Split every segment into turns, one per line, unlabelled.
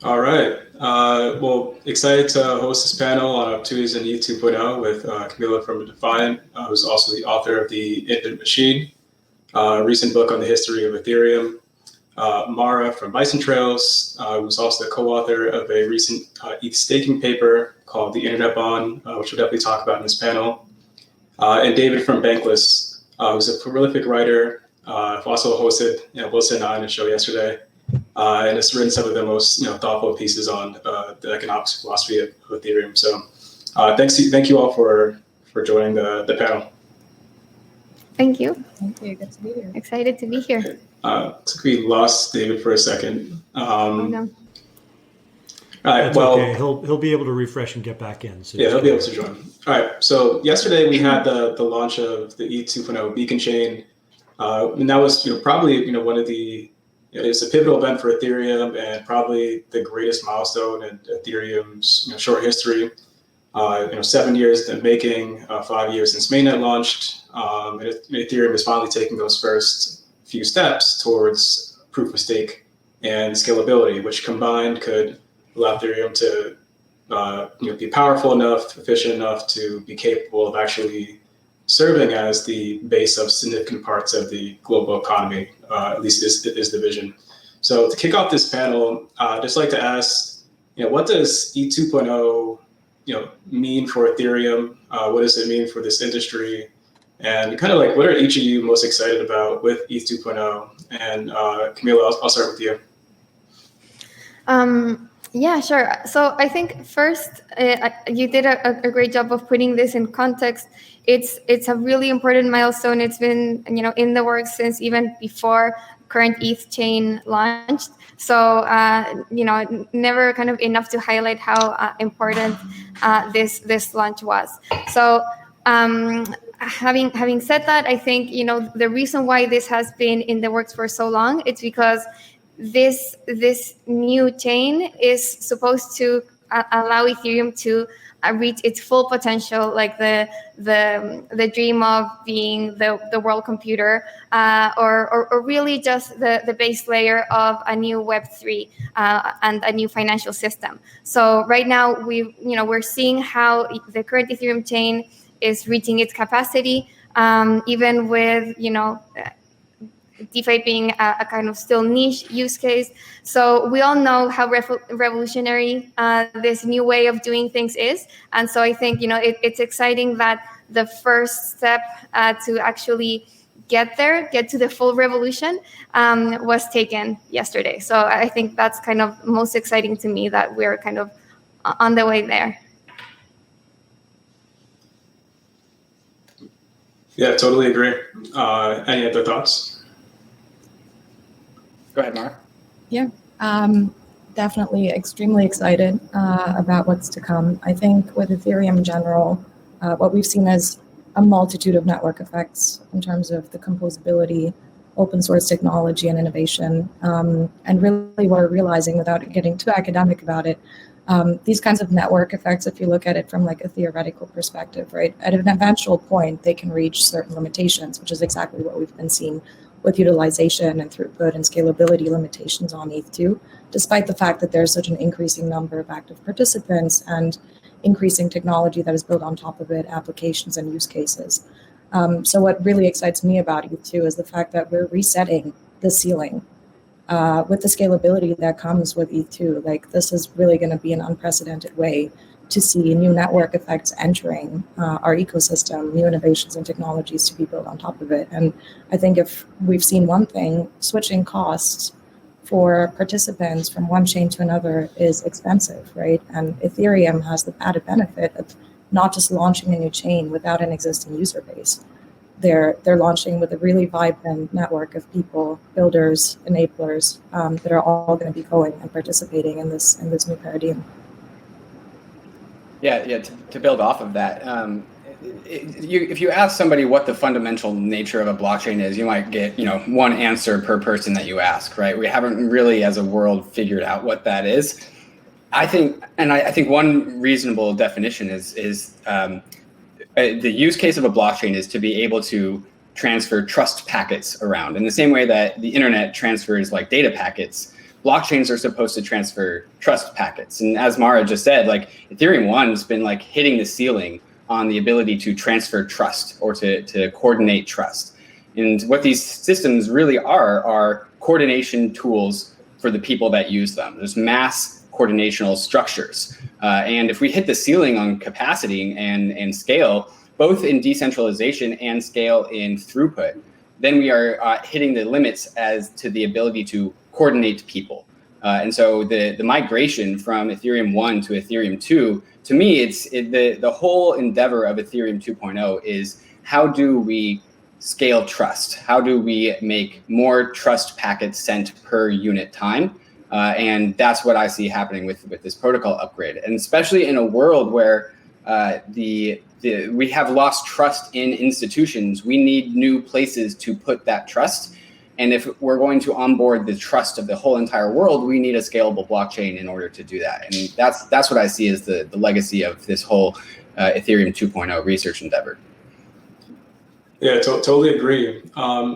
All right. Well, excited to host this panel on opportunities in ETH 2.0 with Camila from Defiant, who's also the author of The Infinite Machine, a recent book on the history of Ethereum. Mara from Bison Trails, who's also the co-author of a recent ETH staking paper called The Internet Bond, which we'll definitely talk about in this panel. And David from Bankless, who's a prolific writer. I've also hosted Wilson and I on a show yesterday. And has written some of the most thoughtful pieces on the economics philosophy of Ethereum. So thank you all for joining the panel.
Thank you.
Thank you. Good to be here.
Excited to be here.
Looks like we lost David for a second.
Oh no.
All right.
That's
well,
okay. He'll be able to refresh and get back in. So
yeah, he'll be able to join. All right. So yesterday we had the launch of the ETH 2.0 beacon chain, and that was probably one of the it's a pivotal event for Ethereum and probably the greatest milestone in Ethereum's short history. 7 years in the making, 5 years since mainnet launched, and Ethereum is finally taking those first few steps towards proof of stake and scalability, which combined could allow Ethereum to be powerful enough, efficient enough to be capable of actually serving as the base of significant parts of the global economy, at least is the vision. So to kick off this panel, I'd just like to ask, what does ETH 2.0, mean for Ethereum? What does it mean for this industry? And kind of like, what are each of you most excited about with ETH 2.0? And Camila, I'll start with you.
Yeah, sure. So I think first, you did a great job of putting this in context. It's a really important milestone. It's been in the works since even before current ETH chain launched. So never kind of enough to highlight how important this launch was. So having said that, I think the reason why this has been in the works for so long, it's because this new chain is supposed to allow Ethereum to reach its full potential, like the dream of being the world computer, or really just the base layer of a new Web3 and a new financial system. So right now we're seeing how the current Ethereum chain is reaching its capacity, even with DeFi being a kind of still niche use case. So we all know how revolutionary this new way of doing things is. And so I think, it's exciting that the first step to actually get to the full revolution was taken yesterday. So I think that's kind of most exciting to me, that we're kind of on the way there.
Yeah, totally agree. Any other thoughts?
Go ahead, Mara.
Yeah, definitely extremely excited about what's to come. I think with Ethereum in general, what we've seen is a multitude of network effects in terms of the composability, open source technology and innovation. And really what we're realizing, without getting too academic about it, these kinds of network effects, if you look at it from like a theoretical perspective, right, at an eventual point, they can reach certain limitations, which is exactly what we've been seeing with utilization and throughput and scalability limitations on ETH2, despite the fact that there's such an increasing number of active participants and increasing technology that is built on top of it, applications and use cases. So what really excites me about ETH2 is the fact that we're resetting the ceiling with the scalability that comes with ETH2. Like, this is really going to be an unprecedented way to see new network effects entering our ecosystem, new innovations and technologies to be built on top of it. And I think if we've seen one thing, switching costs for participants from one chain to another is expensive, right? And Ethereum has the added benefit of not just launching a new chain without an existing user base. They're launching with a really vibrant network of people, builders, enablers that are all going to be going and participating in this new paradigm.
Yeah. To build off of that, if you ask somebody what the fundamental nature of a blockchain is, you might get one answer per person that you ask, right? We haven't really, as a world, figured out what that is. I think one reasonable definition is the use case of a blockchain is to be able to transfer trust packets around in the same way that the internet transfers like data packets. blockchains are supposed to transfer trust packets. And as Mara just said, like Ethereum 1 has been like hitting the ceiling on the ability to transfer trust or to coordinate trust. And what these systems really are coordination tools for the people that use them. There's mass coordinational structures. And if we hit the ceiling on capacity and scale, both in decentralization and scale in throughput, then we are hitting the limits as to the ability to coordinate people. And so the migration from Ethereum 1 to Ethereum 2, to me, the whole endeavor of Ethereum 2.0 is how do we scale trust? How do we make more trust packets sent per unit time? And that's what I see happening with this protocol upgrade. And especially in a world where we have lost trust in institutions, we need new places to put that trust. And if we're going to onboard the trust of the whole entire world, we need a scalable blockchain in order to do that. And that's what I see as the legacy of this whole Ethereum 2.0 research endeavor.
Yeah, totally agree.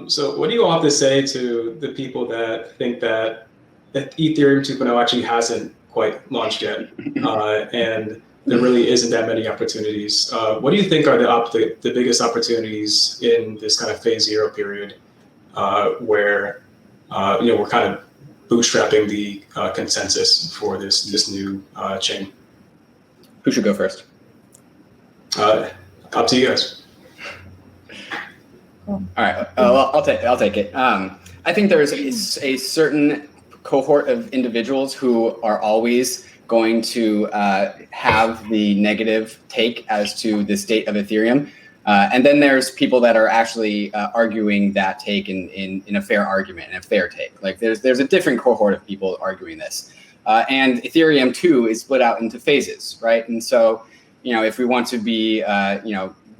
So what do you all have to say to the people that think that Ethereum 2.0 actually hasn't quite launched yet, and there really isn't that many opportunities? What do you think are the biggest opportunities in this kind of phase zero period, where we're kind of bootstrapping the consensus for this new chain?
Who should go first?
Up to you guys.
All right, I'll take it. I think there's a certain cohort of individuals who are always going to have the negative take as to the state of Ethereum. And then there's people that are actually arguing that take in a fair argument, and a fair take. Like there's a different cohort of people arguing this. And Ethereum 2 is split out into phases, right? And so, if we want to be,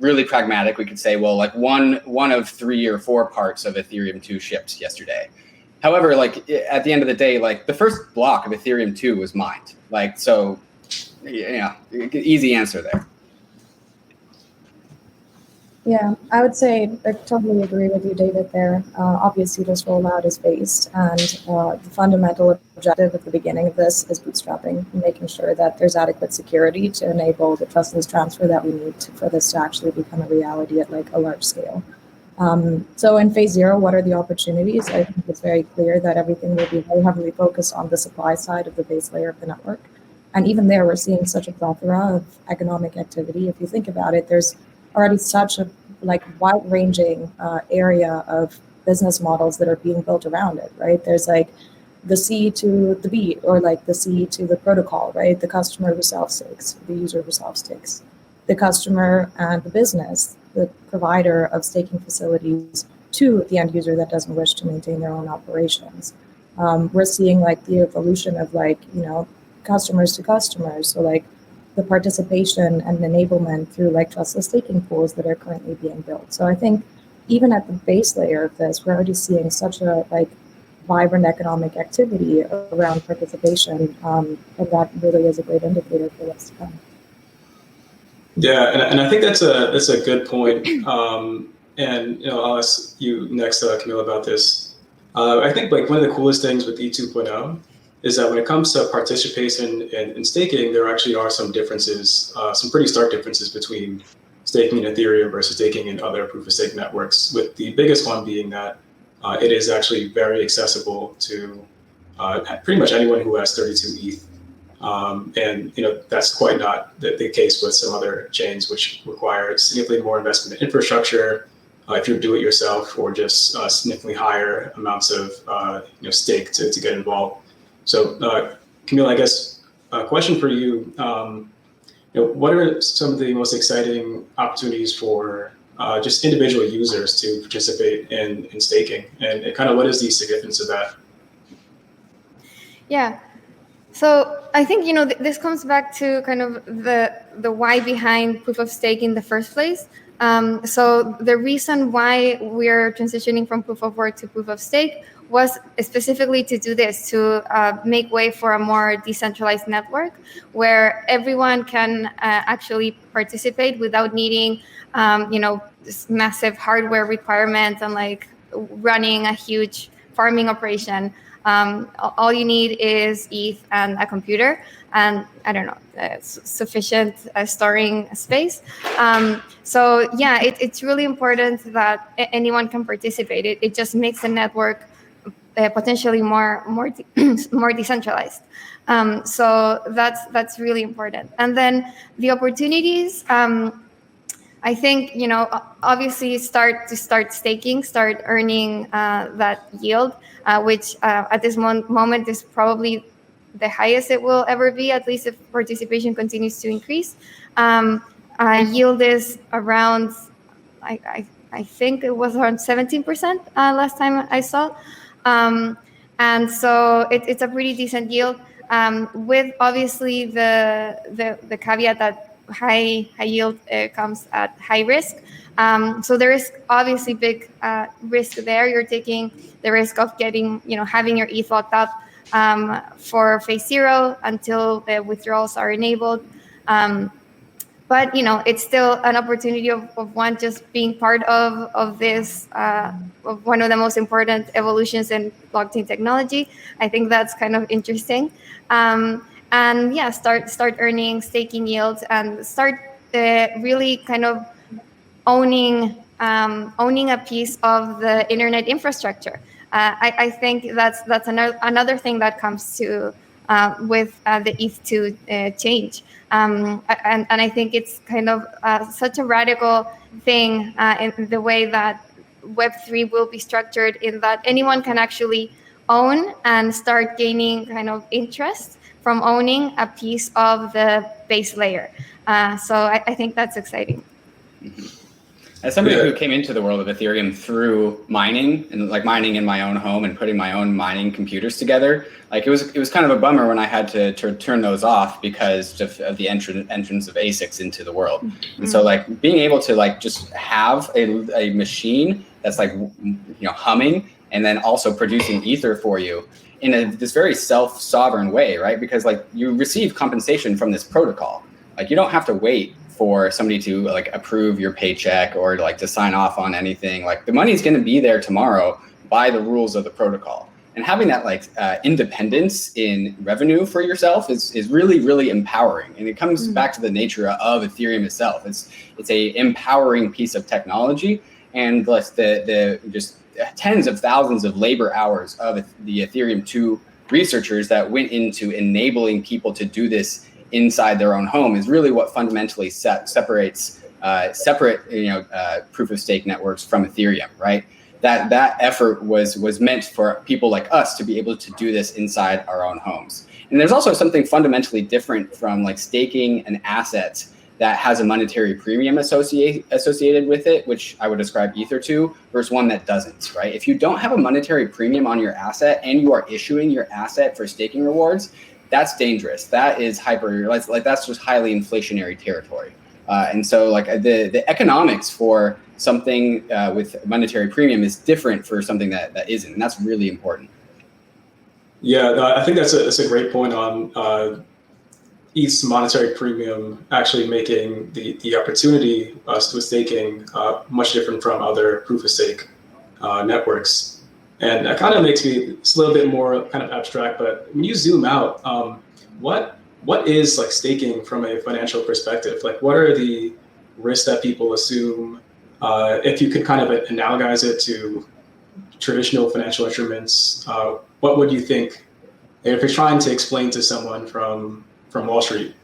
really pragmatic, we could say, well, like one of 3 or 4 parts of Ethereum 2 shipped yesterday. However, like at the end of the day, like the first block of Ethereum 2 was mined. Like, so, easy answer there.
Yeah, I would say I totally agree with you, David, there. Obviously, this rollout is phased, and the fundamental objective at the beginning of this is bootstrapping, making sure that there's adequate security to enable the trustless transfer that we need for this to actually become a reality at like a large scale. So in phase zero, what are the opportunities? I think it's very clear that everything will be very heavily focused on the supply side of the base layer of the network. And even there, we're seeing such a plethora of economic activity. If you think about it, there's already such a wide-ranging area of business models that are being built around it, right? There's like the C to the B, or like the C to the protocol, right? The customer who self-stakes, the user who self-stakes, the customer and the business, the provider of staking facilities to the end user that doesn't wish to maintain their own operations. We're seeing like the evolution of customers to customers. So like the participation and enablement through like trustless staking pools that are currently being built. So I think even at the base layer of this, we're already seeing such a vibrant economic activity around participation, and that really is a great indicator for what's to come.
Yeah, and I think that's a good point. And I'll ask you next, Camila, about this. I think like one of the coolest things with E2.0 is that when it comes to participation in staking, there actually are some differences, some pretty stark differences between staking in Ethereum versus staking in other proof of stake networks, with the biggest one being that it is actually very accessible to pretty much anyone who has 32 ETH. And that's quite not the case with some other chains, which require significantly more investment in infrastructure, if you do it yourself, or just significantly higher amounts of stake to get involved. So, Camila, I guess a question for you. What are some of the most exciting opportunities for just individual users to participate in staking, and kind of what is the significance of that?
Yeah. So I think this comes back to kind of the why behind proof of stake in the first place. So the reason why we're transitioning from proof of work to proof of stake was specifically to do this, to make way for a more decentralized network where everyone can actually participate without needing, this massive hardware requirements and like running a huge farming operation. All you need is ETH and a computer, and I don't know, sufficient storing space. So yeah, it's really important that anyone can participate. It just makes the network potentially more more decentralized. So that's really important. And then the opportunities. I think, obviously start staking, start earning that yield, which at this moment is probably the highest it will ever be, at least if participation continues to increase. Yield is around, I think it was around 17% last time I saw. And so it's a pretty decent yield, with obviously the caveat that high yield comes at high risk. So there is obviously big risk there. You're taking the risk of having your ETH locked up for phase 0 until the withdrawals are enabled. But it's still an opportunity of one just being part of this of one of the most important evolutions in blockchain technology. I think that's kind of interesting. And yeah, start earning staking yields and start really kind of owning a piece of the internet infrastructure. I think that's another thing that comes to with the ETH2 change. And I think it's kind of such a radical thing in the way that Web3 will be structured, in that anyone can actually own and start gaining kind of interest from owning a piece of the base layer. So I think that's exciting.
As somebody who came into the world of Ethereum through mining, and like mining in my own home and putting my own mining computers together, like it was kind of a bummer when I had to turn those off because of the entrance of ASICs into the world. Mm-hmm. And so like being able to like just have a machine that's like humming and then also producing ether for you in this very self-sovereign way, right? Because like you receive compensation from this protocol. Like you don't have to wait for somebody to like approve your paycheck or like to sign off on anything. Like the money's going to be there tomorrow by the rules of the protocol. And having that like independence in revenue for yourself is really, really empowering. And it comes back to the nature of Ethereum itself. It's a empowering piece of technology, and the just tens of thousands of labor hours of the Ethereum 2 researchers that went into enabling people to do this inside their own home is really what fundamentally separates separate proof of stake networks from Ethereum, right? That effort was meant for people like us to be able to do this inside our own homes. And there's also something fundamentally different from like staking an asset that has a monetary premium associated with it, which I would describe Ether to, versus one that doesn't, right? If you don't have a monetary premium on your asset and you are issuing your asset for staking rewards, that's dangerous. That is that's just highly inflationary territory. And so like the economics for something with monetary premium is different for something that isn't, and that's really important.
Yeah, I think that's a great point on ETH's monetary premium actually making the opportunity with staking much different from other proof of stake networks. And that kind of makes me, it's a little bit more kind of abstract, but when you zoom out, what is like staking from a financial perspective? Like what are the risks that people assume? If you could kind of analogize it to traditional financial instruments, what would you think, if you're trying to explain to someone from Wall Street,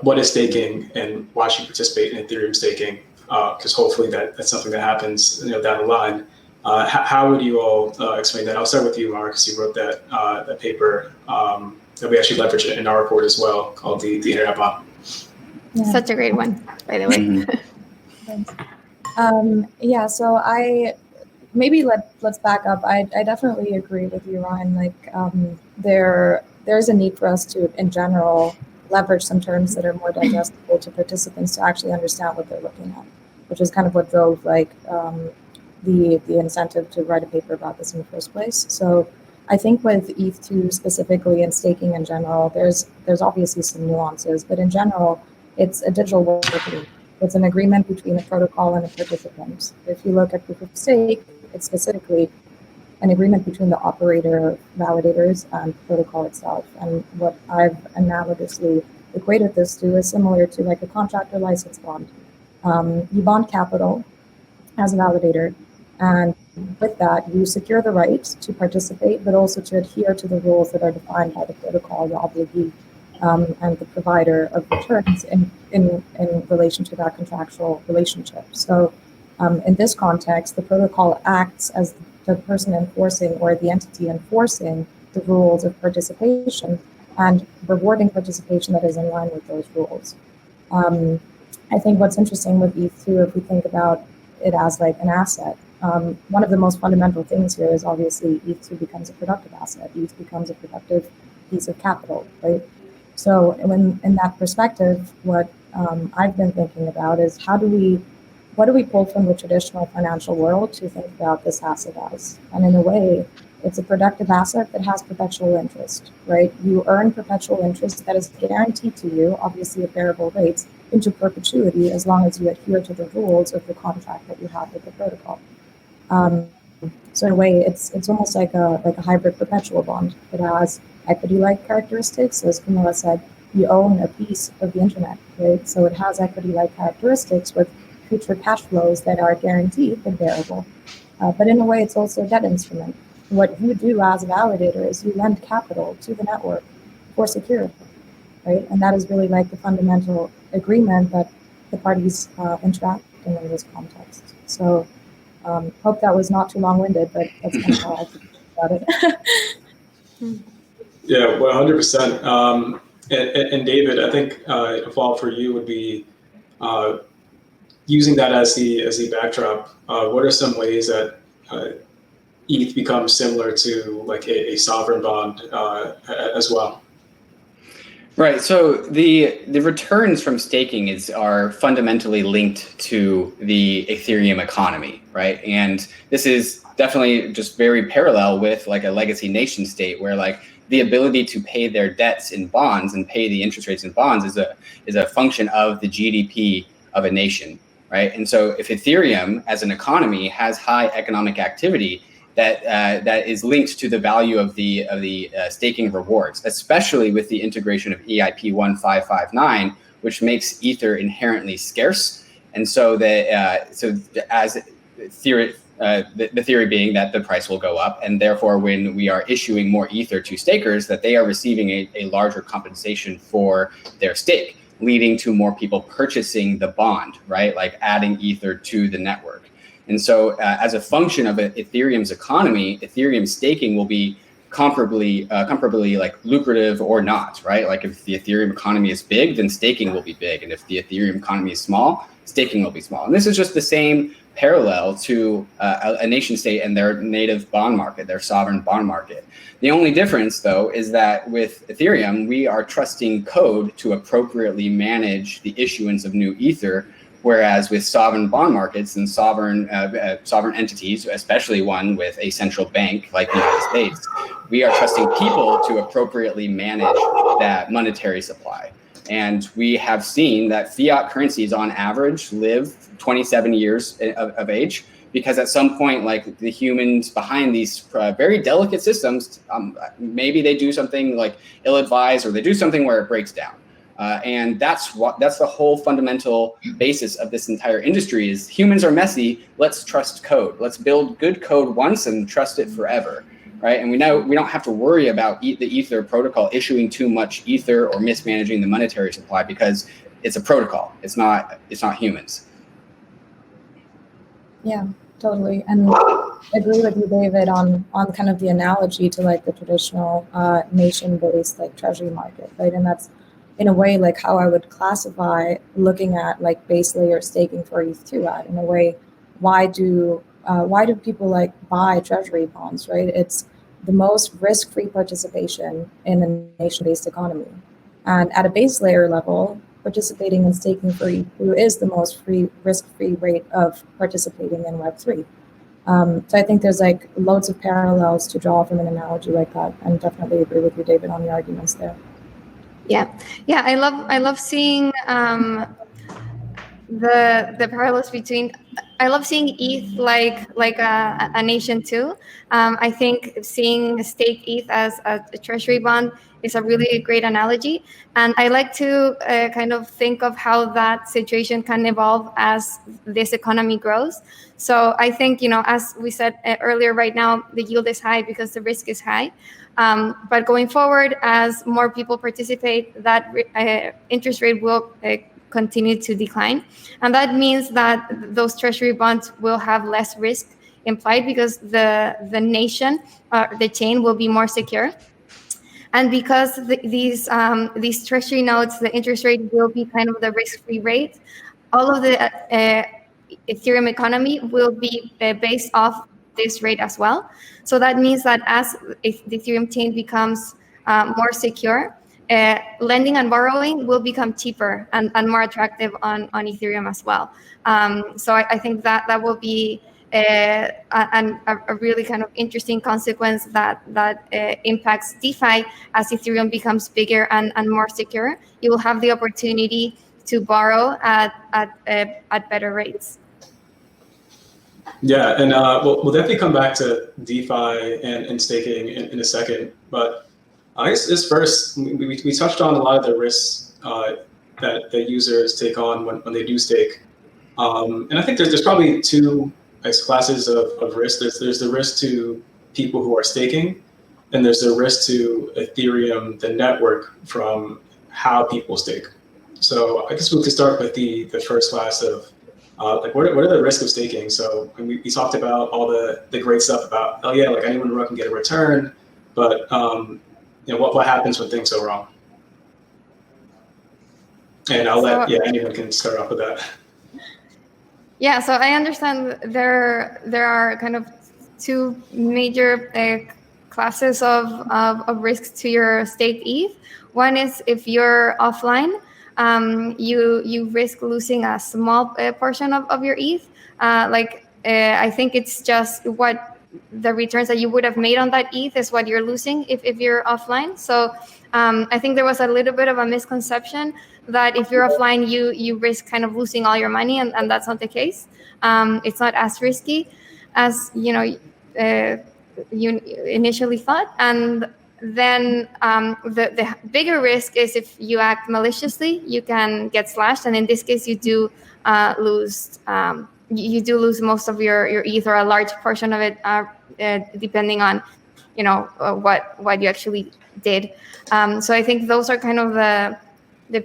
what is staking and why should you participate in Ethereum staking? Because hopefully that's something that happens down the line. How would you all explain that? I'll start with you, Mark, because you wrote that paper that we actually leverage in our report as well, called the Internet Bomb.
Yeah. Such a great one, by the way.
Thanks. Yeah, so let's back up. I definitely agree with you, Ryan. Like there's a need for us to, in general, leverage some terms that are more digestible to participants to actually understand what they're looking at, which is kind of what drove the incentive to write a paper about this in the first place. So I think with ETH2 specifically and staking in general, there's obviously some nuances, but in general, it's a digital working. It's an agreement between a protocol and a participant. If you look at proof of stake, it's specifically an agreement between the operator, validators, and the protocol itself. And what I've analogously equated this to is similar to like a contract or license bond. You bond capital as a validator, and with that, you secure the right to participate, but also to adhere to the rules that are defined by the protocol, the obligee, and the provider of returns in relation to that contractual relationship. So in this context, the protocol acts as the person enforcing or the entity enforcing the rules of participation and rewarding participation that is in line with those rules. I think what's interesting with ETH2, if we think about it as like an asset, one of the most fundamental things here is obviously ETH2 becomes a productive asset. ETH becomes a productive piece of capital, right? So when in that perspective, what I've been thinking about is what do we pull from the traditional financial world to think about this asset as? And in a way, it's a productive asset that has perpetual interest, right? You earn perpetual interest that is guaranteed to you, obviously at variable rates, into perpetuity as long as you adhere to the rules of the contract that you have with the protocol. So in a way, it's almost like a hybrid perpetual bond. It has equity-like characteristics. As Camila said, you own a piece of the internet, right? So it has equity-like characteristics with future cash flows that are guaranteed but variable. But in a way, it's also a debt instrument. What you do as a validator is you lend capital to the network for security, right? And that is really like the fundamental agreement that the parties interact in this context. So hope that was not too long-winded, but that's kind of how I think about it.
Yeah, 100%. And David, I think a follow-up for you would be using that as the backdrop. What are some ways that ETH becomes similar to like a sovereign bond as well?
Right. So the returns from staking are fundamentally linked to the Ethereum economy, right? And this is definitely just very parallel with like a legacy nation state, where like the ability to pay their debts in bonds and pay the interest rates in bonds is a function of the GDP of a nation, right? And so if Ethereum as an economy has high economic activity, that is linked to the value of the staking rewards, especially with the integration of EIP 1559, which makes Ether inherently scarce. And so the theory being that the price will go up, and therefore when we are issuing more Ether to stakers, that they are receiving a larger compensation for their stake, leading to more people purchasing the bond, right? Like adding Ether to the network. And so as a function of Ethereum's economy, Ethereum staking will be comparably like lucrative or not, right? Like if the Ethereum economy is big, then staking will be big. And if the Ethereum economy is small, staking will be small. And this is just the same parallel to a nation state and their native bond market, their sovereign bond market. The only difference, though, is that with Ethereum, we are trusting code to appropriately manage the issuance of new Ether, whereas with sovereign bond markets and sovereign entities, especially one with a central bank like the United States, we are trusting people to appropriately manage that monetary supply. And we have seen that fiat currencies on average live 27 years of age, because at some point, like the humans behind these very delicate systems, maybe they do something like ill-advised, or they do something where it breaks down. And that's the whole fundamental basis of this entire industry is humans are messy. Let's trust code. Let's build good code once and trust it forever, right? And we know we don't have to worry about the Ether protocol issuing too much Ether or mismanaging the monetary supply, because it's a protocol. It's not humans.
Yeah, totally. And I agree with you, David, on kind of the analogy to like the traditional nation-based like Treasury market, right? And that's in a way like how I would classify looking at like base layer staking for ETH2 at. In a way, why do people like buy Treasury bonds, right? It's the most risk-free participation in a nation-based economy. And at a base layer level, participating in staking for ETH2 is the most risk-free rate of participating in Web3. So I think there's like loads of parallels to draw from an analogy like that, and definitely agree with you, David, on your arguments there.
Yeah. I love seeing the parallels between. I love seeing ETH like a nation too. I think seeing stake ETH as a treasury bond is a really great analogy, and I like to kind of think of how that situation can evolve as this economy grows. So I think, as we said earlier, right now the yield is high because the risk is high. But going forward, as more people participate, that interest rate will continue to decline. And that means that those treasury bonds will have less risk implied because the nation, the chain will be more secure. And because these treasury notes, the interest rate will be kind of the risk-free rate, all of the Ethereum economy will be based off this rate as well. So that means that as if the Ethereum chain becomes more secure, lending and borrowing will become cheaper and more attractive on Ethereum as well. So I think that will be a really kind of interesting consequence that impacts DeFi as Ethereum becomes bigger and more secure. You will have the opportunity to borrow at better rates.
Yeah, and we'll definitely come back to DeFi and staking in a second. But I guess this first, we touched on a lot of the risks that users take on when they do stake. And I think there's probably two classes of risk. There's the risk to people who are staking, and there's the risk to Ethereum, the network, from how people stake. So I guess we could start with the first class of what are the risks of staking? So we talked about all the great stuff about, oh yeah, like anyone can get a return, but what happens when things go wrong? And I'll let anyone can start off with that.
Yeah, so I understand there are kind of two major classes of risks to your staked ETH. One is if you're offline, you risk losing a small portion of your ETH. I think it's just what the returns that you would have made on that ETH is what you're losing if you're offline. So I think there was a little bit of a misconception that if you're offline, you risk kind of losing all your money, and that's not the case. It's not as risky as you initially thought. And then the bigger risk is if you act maliciously, you can get slashed, and in this case, you do lose. You do lose most of your ETH, or a large portion of it, depending on what you actually did. So I think those are kind of the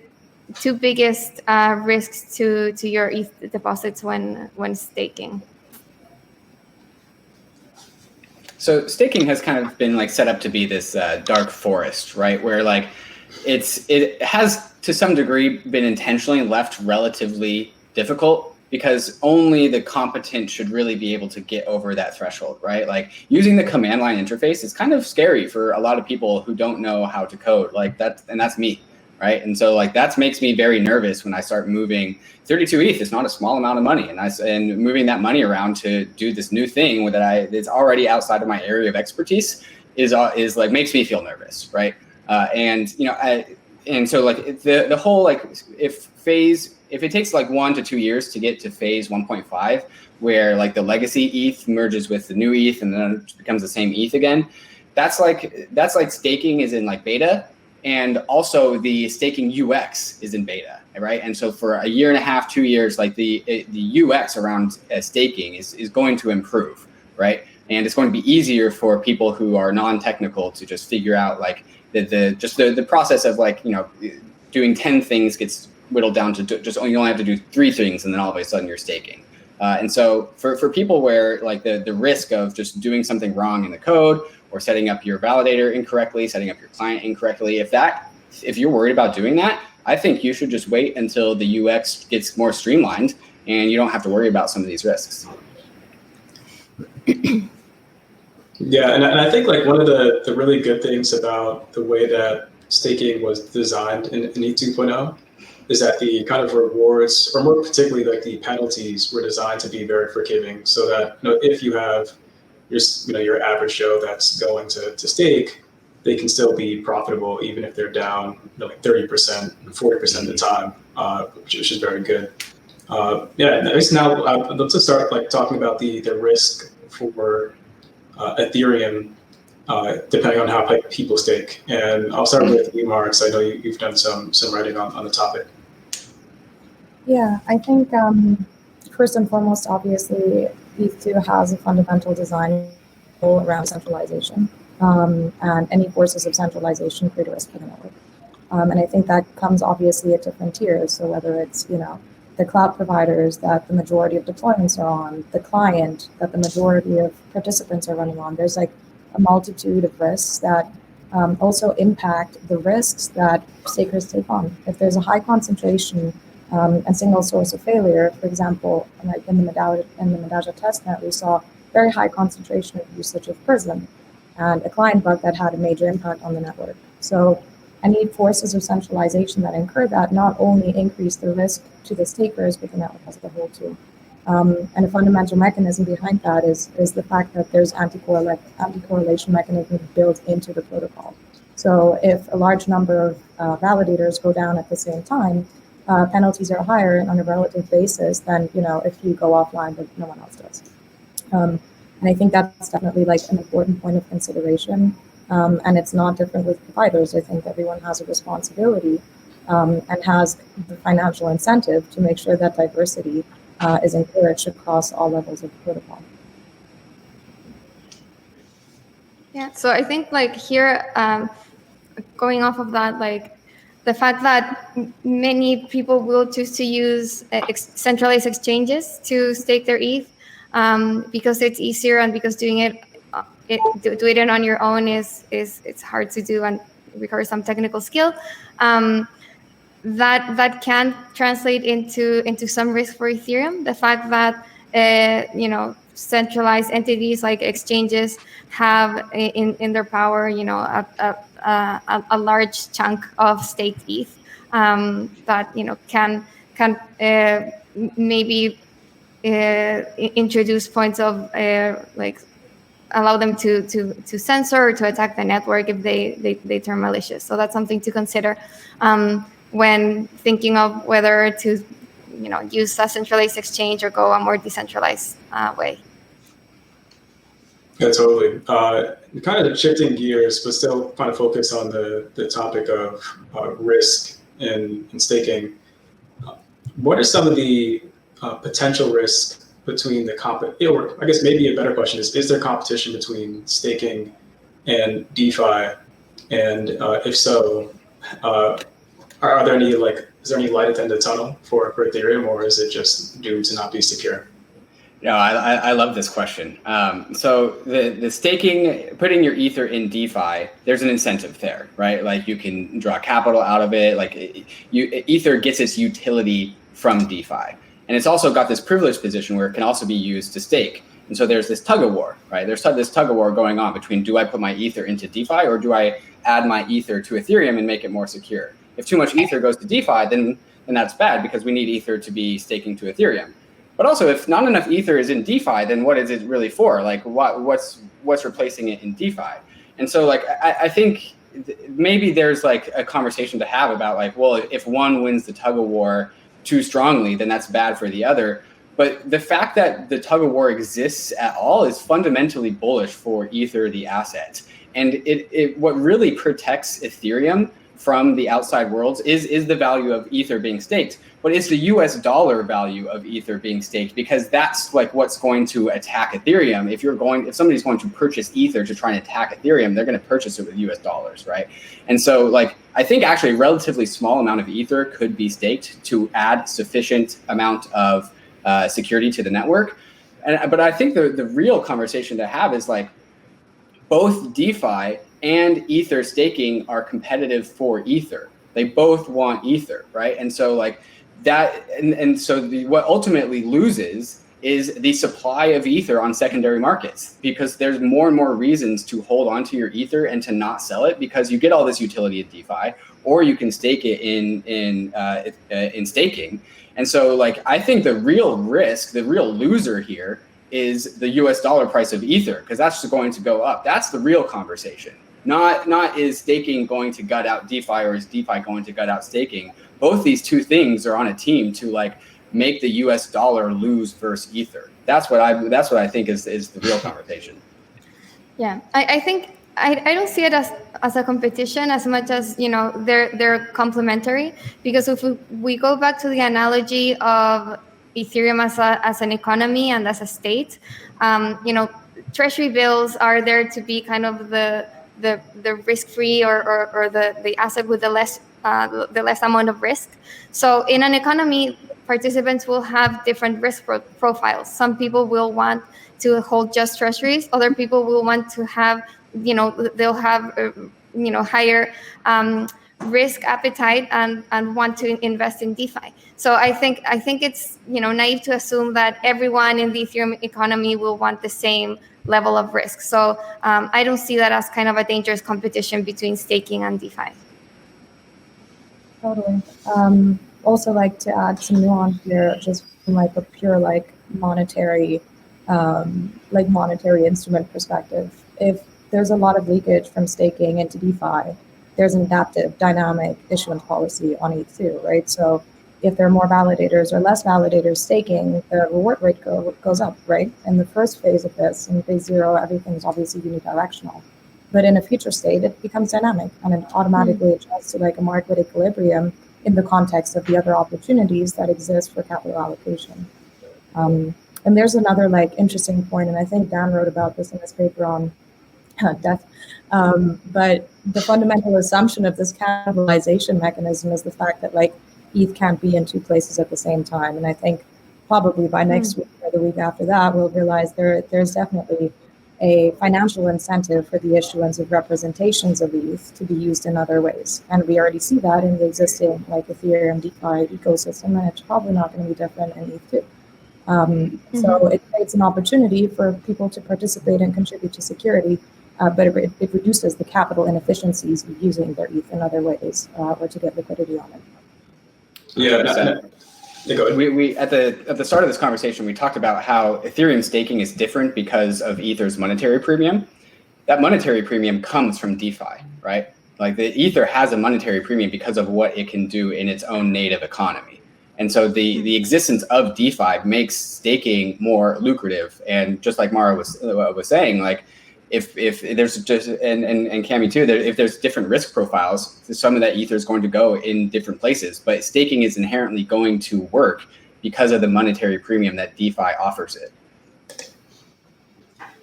two biggest risks to your ETH deposits when staking.
So staking has kind of been set up to be this dark forest, right? Where it has to some degree been intentionally left relatively difficult, because only the competent should really be able to get over that threshold, right? Using the command line interface is kind of scary for a lot of people who don't know how to code, and that's me, right? And so that makes me very nervous when I start moving 32 ETH. It's not a small amount of money, and moving that money around to do this new thing that's already outside of my area of expertise is makes me feel nervous, right? And so the whole if it takes 1 to 2 years to get to phase 1.5, where the legacy ETH merges with the new ETH and then it becomes the same ETH again, that's like staking is in beta, and also the staking UX is in beta, right? And so for a year and a half, 2 years, the UX around staking is going to improve, right? And it's going to be easier for people who are non-technical to just figure out the process of doing 10 things gets whittled down to you only have to do 3 things, and then all of a sudden you're staking. And so for people where the risk of just doing something wrong in the code, or setting up your validator incorrectly, setting up your client incorrectly, if you're worried about doing that, I think you should just wait until the UX gets more streamlined and you don't have to worry about some of these risks.
Yeah, and I think one of the really good things about the way that staking was designed in ETH 2.0 is that the kind of rewards, or more particularly the penalties, were designed to be very forgiving, so that if you have your average Joe that's going to stake, they can still be profitable even if they're down 30%, 40% of the time, which is very good. Yeah, I guess now let's just start like talking about the risk for Ethereum, depending on how people stake. And I'll start with you, Marks. I know you've done some writing on the topic.
Yeah, I think first and foremost, obviously, ETH2 has a fundamental design around centralization, and any forces of centralization create a risk for the network. And I think that comes obviously at different tiers. So whether it's, the cloud providers that the majority of deployments are on, the client that the majority of participants are running on, there's like a multitude of risks that also impact the risks that stakers take on. If there's a high concentration and single source of failure, for example, like in the Medallia testnet, we saw very high concentration of usage of Prism and a client bug that had a major impact on the network. So any forces of centralization that incur that not only increase the risk to the stakers, but the network as a whole too. And a fundamental mechanism behind that is the fact that there's anti-correlation mechanism built into the protocol. So if a large number of validators go down at the same time, penalties are higher on a relative basis than if you go offline but no one else does. And I think that's definitely like an important point of consideration. And it's not different with providers. I think everyone has a responsibility and has the financial incentive to make sure that diversity is encouraged across all levels of the protocol.
Yeah, so I think like here, going off of that, like the fact that many people will choose to use centralized exchanges to stake their ETH because it's easier and because doing it on your own is it's hard to do and requires some technical skill. That can translate into some risk for Ethereum. The fact that centralized entities like exchanges have in their power a large chunk of staked ETH that can maybe introduce points of like allow them to censor or to attack the network if they turn malicious. So that's something to consider when thinking of whether to use a centralized exchange or go a more decentralized way.
Yeah, totally. Kind of shifting gears, but still kind of focus on the topic of risk in staking. What are some of the potential risks between or I guess maybe a better question is there competition between staking and DeFi? And if so, are there any is there any light at the end of the tunnel for Ethereum, or is it just doomed to not be secure?
No, I love this question. So the staking, putting your Ether in DeFi, there's an incentive there, right? Like you can draw capital out of it. Like Ether gets its utility from DeFi. And it's also got this privileged position where it can also be used to stake. And so there's this tug of war, right? There's this tug of war going on between, do I put my Ether into DeFi or do I add my Ether to Ethereum and make it more secure? If too much Ether goes to DeFi, then that's bad because we need Ether to be staking to Ethereum. But also, if not enough Ether is in DeFi, then what is it really for? Like, what's replacing it in DeFi? And so, like, I think maybe there's like a conversation to have about like, well, if one wins the tug of war too strongly, then that's bad for the other. But the fact that the tug of war exists at all is fundamentally bullish for Ether, the asset. And it what really protects Ethereum from the outside worlds is the value of Ether being staked, but it's the US dollar value of Ether being staked, because that's like what's going to attack Ethereum. If somebody's going to purchase Ether to try and attack Ethereum, they're going to purchase it with US dollars, right? And so like, I think actually a relatively small amount of Ether could be staked to add sufficient amount of security to the network. But I think the real conversation to have is like, both DeFi and Ether staking are competitive for Ether. They both want Ether, right? And so like that, and so what ultimately loses is the supply of Ether on secondary markets, because there's more and more reasons to hold on to your Ether and to not sell it, because you get all this utility in DeFi, or you can stake it in staking. And so like, I think the real risk, the real loser here is the US dollar price of Ether, because that's going to go up. That's the real conversation. Not is staking going to gut out DeFi or is DeFi going to gut out staking. Both these two things are on a team to like make the US dollar lose versus Ether? That's what I think is the real conversation.
Yeah, I think I don't see it as a competition as much as, they're complementary, because if we go back to the analogy of Ethereum as an economy and as a state, treasury bills are there to be kind of the risk-free or the asset with the less amount of risk. So in an economy, participants will have different risk profiles. Some people will want to hold just treasuries. Other people will want to have, they'll have, higher risk appetite and want to invest in DeFi. So I think it's, naive to assume that everyone in the Ethereum economy will want the same level of risk. So I don't see that as kind of a dangerous competition between staking and DeFi.
Totally. Also like to add some nuance here, just from like a pure monetary instrument perspective. If there's a lot of leakage from staking into DeFi, there's an adaptive, dynamic issuance policy on ETH too, right? So if there are more validators or less validators staking, the reward rate goes up, right? In the first phase of this, in phase 0, everything's obviously unidirectional. But in a future state, it becomes dynamic and it automatically adjusts to a market equilibrium in the context of the other opportunities that exist for capital allocation. And there's another interesting point, and I think Dan wrote about this in his paper on death. But the fundamental assumption of this capitalization mechanism is the fact that ETH can't be in two places at the same time. And I think probably by next week or the week after that, we'll realize there's definitely a financial incentive for the issuance of representations of ETH to be used in other ways. And we already see that in the existing Ethereum DeFi ecosystem, and it's probably not going to be different in ETH too. So it creates an opportunity for people to participate and contribute to security, but it reduces the capital inefficiencies of using their ETH in other ways or to get liquidity on it.
Yeah. We at the start of this conversation, we talked about how Ethereum staking is different because of Ether's monetary premium. That monetary premium comes from DeFi, right? The Ether has a monetary premium because of what it can do in its own native economy. And so the existence of DeFi makes staking more lucrative. And just like Mara was saying, if there's just and Cami too, if there's different risk profiles, some of that Ether is going to go in different places, but staking is inherently going to work because of the monetary premium that DeFi offers it.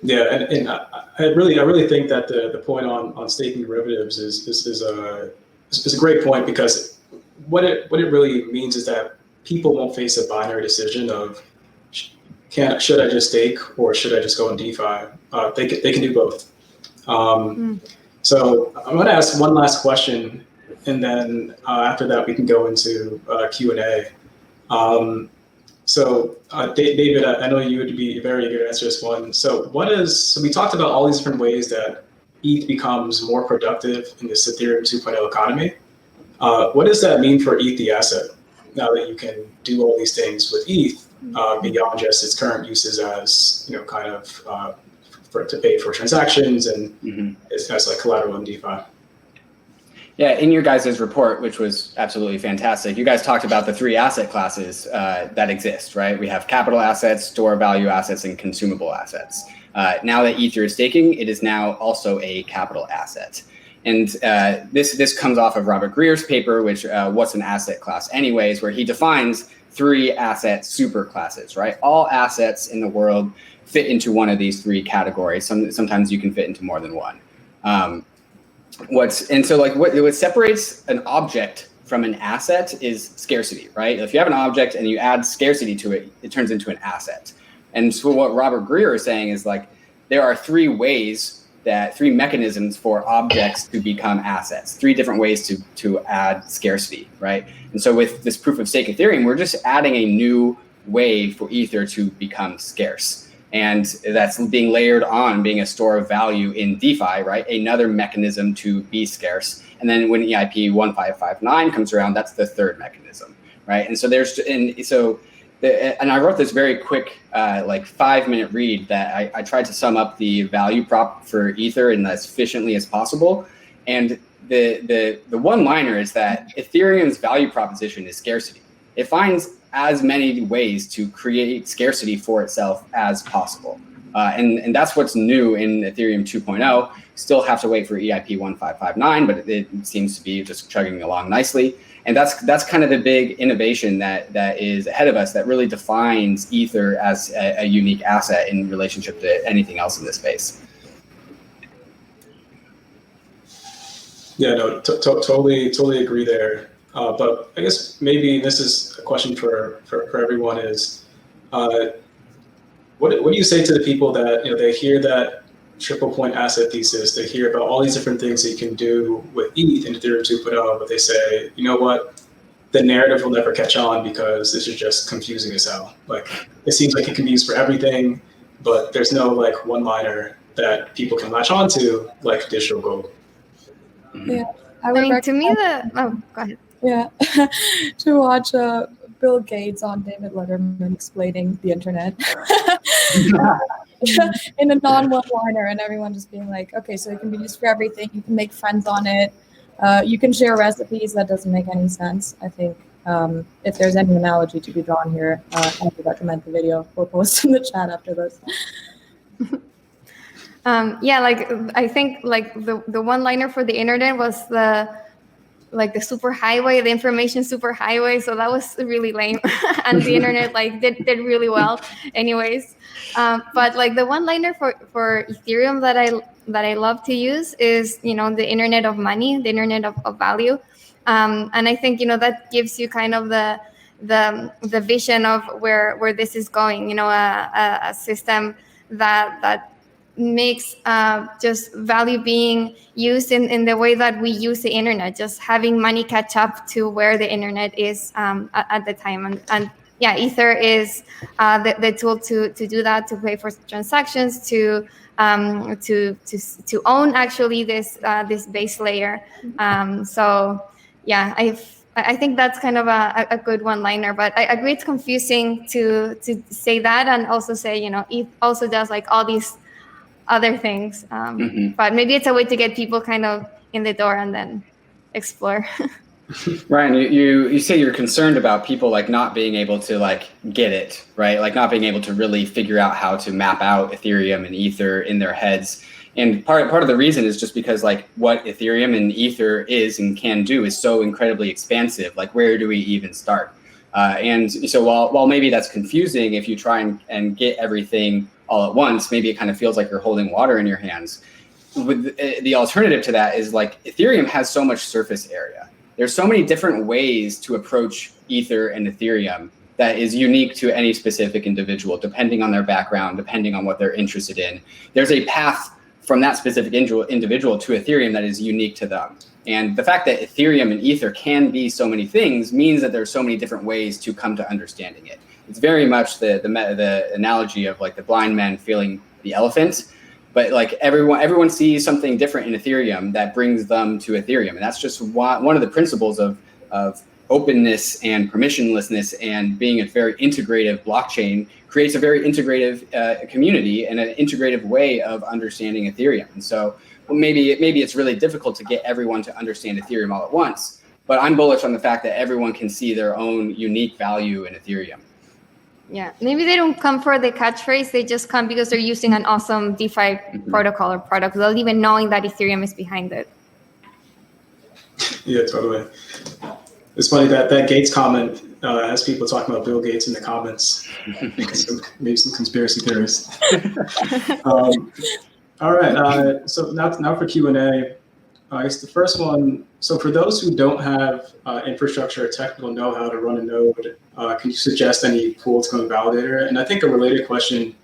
Yeah, and I really think that the point on staking derivatives is a great point, because what it really means is that people won't face a binary decision of should I just stake or should I just go in DeFi? They can do both. So I'm going to ask one last question, and then after that we can go into Q&A. So David, I know you would be very eager to answer this one. So we talked about all these different ways that ETH becomes more productive in this Ethereum 2.0 economy. What does that mean for ETH, the asset, now that you can do all these things with ETH beyond just its current uses as to pay for transactions and as collateral in DeFi?
Yeah, in your guys' report, which was absolutely fantastic, you guys talked about the 3 asset classes that exist, right? We have capital assets, store value assets, and consumable assets. Now that Ether is staking, it is now also a capital asset. And this comes off of Robert Greer's paper, which what's an asset class anyways, where he defines 3 asset super classes, right? All assets in the world fit into one of these 3 categories. Sometimes you can fit into more than one. What separates an object from an asset is scarcity, right? If you have an object and you add scarcity to it, it turns into an asset. And so what Robert Greer is saying is there are 3 mechanisms for objects to become assets, 3 different ways to add scarcity, right? And so with this proof of stake Ethereum, we're just adding a new way for Ether to become scarce. And that's being layered on being a store of value in DeFi, right? Another mechanism to be scarce. And then when EIP 1559 comes around, that's the 3rd mechanism, right? And so and I wrote this very quick, 5-minute read that I tried to sum up the value prop for Ether in as efficiently as possible. And the one-liner is that Ethereum's value proposition is scarcity. it finds as many ways to create scarcity for itself as possible. And that's what's new in Ethereum 2.0. Still have to wait for EIP 1559, but it seems to be just chugging along nicely. And that's kind of the big innovation that is ahead of us, that really defines Ether as a unique asset in relationship to anything else in this space.
Yeah, no, totally agree there. But I guess maybe this is a question for everyone is, what do you say to the people that, they hear that triple point asset thesis, they hear about all these different things that you can do with ETH in Ethereum 2.0, but they say, you know what, the narrative will never catch on because this is just confusing as hell. Like, it seems like it can be used for everything, but there's no like one-liner that people can latch onto like digital gold.
Yeah,
I mean, to me, go ahead.
Yeah, to watch Bill Gates on David Letterman explaining the internet in a non-one-liner, and everyone just being like, okay, so it can be used for everything. You can make friends on it. You can share recipes. That doesn't make any sense. I think if there's any analogy to be drawn here, I would recommend the video. We'll post in the chat after this.
Yeah, like I think like the one-liner for the internet was the superhighway, the information superhighway. So that was really lame, and the internet like did really well, anyways. But like the one-liner for Ethereum that I love to use is the internet of money, the internet of value, and I think that gives you kind of the vision of where this is going. A system that makes just value being used in the way that we use the internet, just having money catch up to where the internet is at the time. And yeah, Ether is the tool to do that, to pay for transactions, to own actually this base layer. So yeah, I think that's kind of a good one-liner, but I agree it's confusing to say that and also say, it also does like all these other things, but maybe it's a way to get people kind of in the door and then explore.
Ryan, you say you're concerned about people like not being able to like get it, right? Like not being able to really figure out how to map out Ethereum and Ether in their heads. And part of the reason is just because like what Ethereum and Ether is and can do is so incredibly expansive. Like where do we even start? And so while maybe that's confusing, if you try and get everything all at once, maybe it kind of feels like you're holding water in your hands. With the alternative to that is like Ethereum has so much surface area. There's so many different ways to approach Ether and Ethereum that is unique to any specific individual, depending on their background, depending on what they're interested in. There's a path from that specific individual to Ethereum that is unique to them. And the fact that Ethereum and Ether can be so many things means that there's so many different ways to come to understanding it. It's very much the analogy of like the blind man feeling the elephant, but like everyone sees something different in Ethereum that brings them to Ethereum, and that's just one of the principles of openness and permissionlessness, and being a very integrative blockchain creates a very integrative community and an integrative way of understanding Ethereum. And so maybe it's really difficult to get everyone to understand Ethereum all at once, but I'm bullish on the fact that everyone can see their own unique value in Ethereum.
Yeah, maybe they don't come for the catchphrase. They just come because they're using an awesome DeFi protocol or product without even knowing that Ethereum is behind it.
Yeah, totally. It's funny that Gates comment has people talking about Bill Gates in the comments. Maybe some conspiracy theories. All right. So now for Q&A. I guess the first one. So for those who don't have infrastructure or technical know-how to run a node, can you suggest any pool to code validator? And I think a related question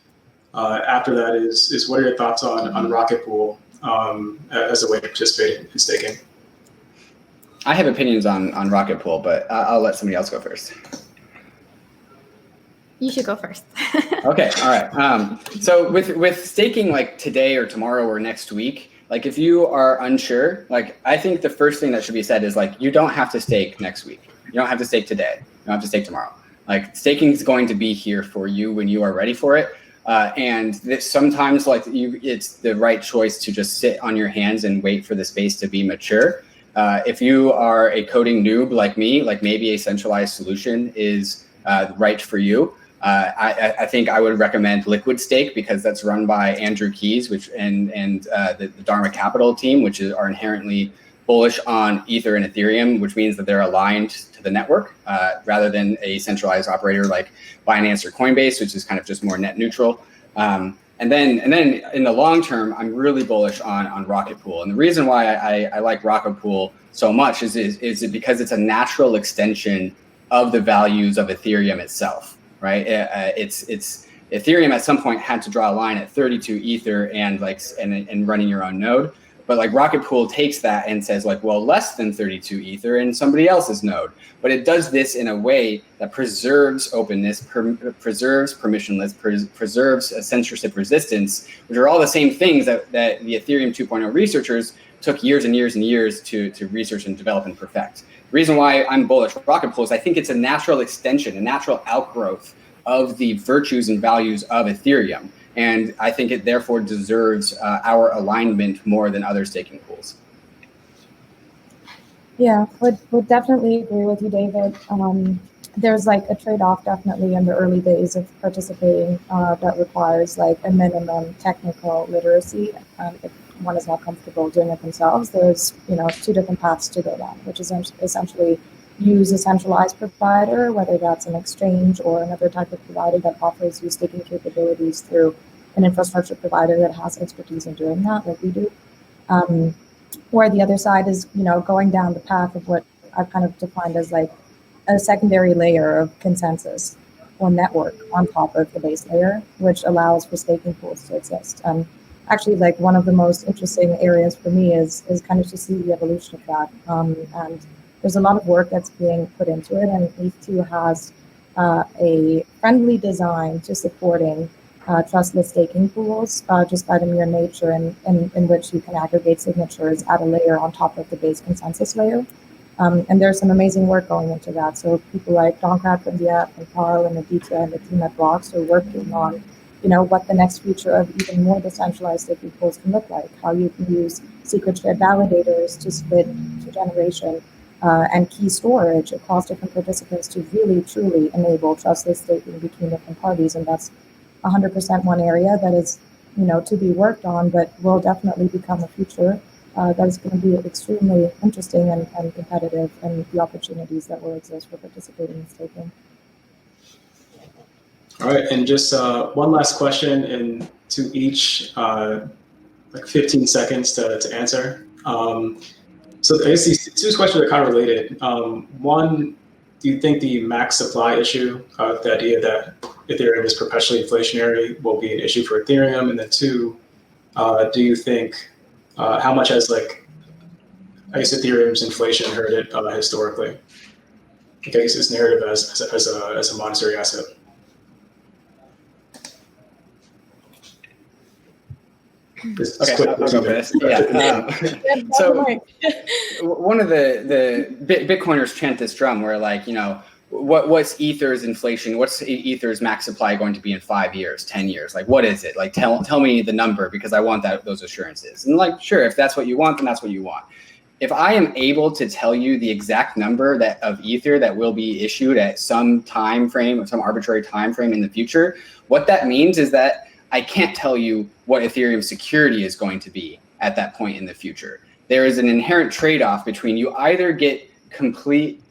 after that is what are your thoughts on Rocket Pool as a way to participate in staking?
I have opinions on Rocket Pool, but I'll let somebody else go first.
You should go first.
Okay, all right. So with staking like today or tomorrow or next week, like if you are unsure, like I think the first thing that should be said is like you don't have to stake next week. You don't have to stake today. You don't have to stake tomorrow. Like staking is going to be here for you when you are ready for it. And sometimes like it's the right choice to just sit on your hands and wait for the space to be mature. If you are a coding noob like me, like maybe a centralized solution is right for you. I think I would recommend Liquid Stake because that's run by Andrew Keys, and the Dharma Capital team, which are inherently bullish on Ether and Ethereum, which means that they're aligned to the network rather than a centralized operator like Binance or Coinbase, which is kind of just more net neutral. And then in the long term, I'm really bullish on Rocket Pool. And the reason why I like Rocket Pool so much is because it's a natural extension of the values of Ethereum itself, right? It's Ethereum at some point had to draw a line at 32 Ether and running your own node. But like Rocket Pool takes that and says like, well, less than 32 Ether in somebody else's node. But it does this in a way that preserves openness, preserves permissionless, preserves censorship resistance, which are all the same things that the Ethereum 2.0 researchers took years and years and years to research and develop and perfect. The reason why I'm bullish for Rocket Pool is I think it's a natural extension, a natural outgrowth of the virtues and values of Ethereum. And I think it therefore deserves our alignment more than other staking pools.
Yeah, would definitely agree with you, David. There's like a trade-off definitely in the early days of participating that requires like a minimum technical literacy. If one is not comfortable doing it themselves, there's two different paths to go down, which is essentially use a centralized provider, whether that's an exchange or another type of provider that offers you staking capabilities through an infrastructure provider that has expertise in doing that, like we do. Or the other side is, going down the path of what I've kind of defined as like a secondary layer of consensus or network on top of the base layer, which allows for staking pools to exist. Actually, like one of the most interesting areas for me is kind of to see the evolution of that. And there's a lot of work that's being put into it, and ETH2 has a friendly design to supporting trustless staking pools, just by the mere nature in which you can aggregate signatures at a layer on top of the base consensus layer. And there's some amazing work going into that. So people like Donkat from the app and Carl and Aditya and the team at Blocks are working on, what the next future of even more decentralized staking pools can look like, how you can use secret shared validators to split to generation and key storage across different participants to really, truly enable trustless staking between different parties. And that's 100% one area that is, to be worked on, but will definitely become a future that is going to be extremely interesting and competitive, and the opportunities that will exist for participating in staking.
All right, and just one last question, and to each, like 15 seconds to answer. So I guess these two questions are kind of related. One, do you think the max supply issue, the idea that Ethereum is perpetually inflationary, will be an issue for Ethereum? And then two, do you think how much has Ethereum's inflation hurt it historically? I guess its narrative as a monetary asset.
Okay, I'll go for this. Yeah. So one of the Bitcoiners chant this drum where what's Ether's inflation? What's Ether's max supply going to be in 5 years, 10 years? Like, what is it? Like, tell me the number because I want those assurances. And sure, if that's what you want, then that's what you want. If I am able to tell you the exact number of Ether that will be issued at some time frame or some arbitrary time frame in the future, what that means is that I can't tell you what Ethereum security is going to be at that point in the future. There is an inherent trade-off between you either get complete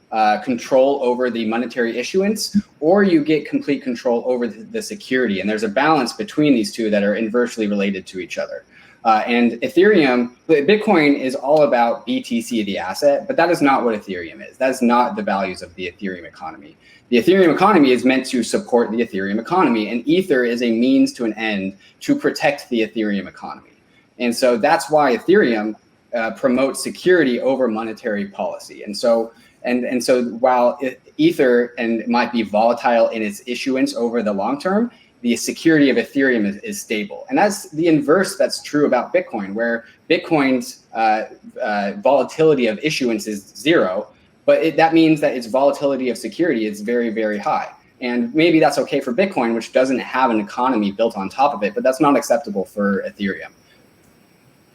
control over the monetary issuance or you get complete control over the security. And there's a balance between these two that are inversely related to each other. And Ethereum, Bitcoin is all about BTC, the asset, but that is not what Ethereum is. That is not the values of the Ethereum economy. The Ethereum economy is meant to support the Ethereum economy, and Ether is a means to an end to protect the Ethereum economy. And so that's why Ethereum promotes security over monetary policy. And so while Ether might be volatile in its issuance over the long term, the security of Ethereum is stable. And that's the inverse that's true about Bitcoin, where Bitcoin's volatility of issuance is zero, but that means that its volatility of security is very, very high. And maybe that's okay for Bitcoin, which doesn't have an economy built on top of it, but that's not acceptable for Ethereum.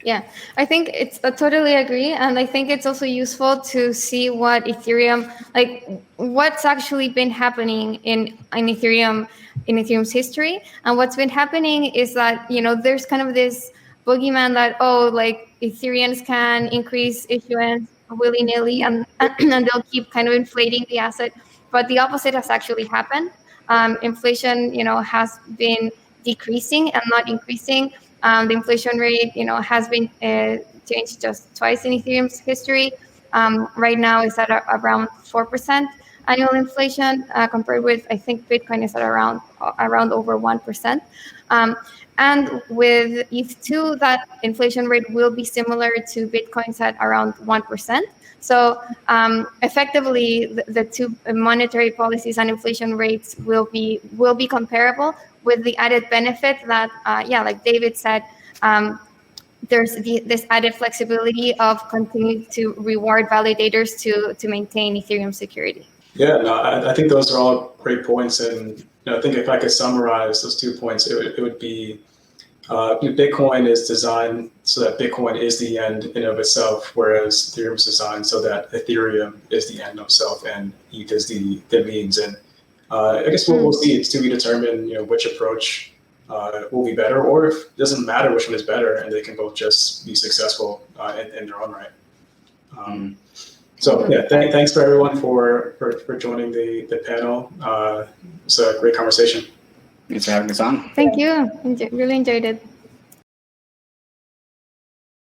Yeah, I think I totally agree. And I think it's also useful to see what Ethereum, like what's actually been happening in Ethereum's history. And what's been happening is that, there's kind of this boogeyman that, like Ethereans can increase issuance willy-nilly and they'll keep kind of inflating the asset. But the opposite has actually happened. Inflation, has been decreasing and not increasing. The inflation rate, has been changed just twice in Ethereum's history. Right now, it's at around 4% annual inflation, compared with, I think Bitcoin is at around over 1%. And with ETH2, that inflation rate will be similar to Bitcoin's at around 1%. So effectively, the two monetary policies and inflation rates will be comparable, with the added benefit that, like David said, there's this added flexibility of continuing to reward validators to maintain Ethereum security.
Yeah, no, I think those are all great points. And I think if I could summarize those 2 points, it would be Bitcoin is designed so that Bitcoin is the end in of itself, whereas Ethereum is designed so that Ethereum is the end of itself and ETH is the means. And I guess we'll see. It's to be determined, which approach will be better, or if it doesn't matter which one is better, and they can both just be successful in their own right. So yeah, thanks for everyone for joining the panel. It's a great conversation.
Thanks for having us on.
Thank you. Really enjoyed it.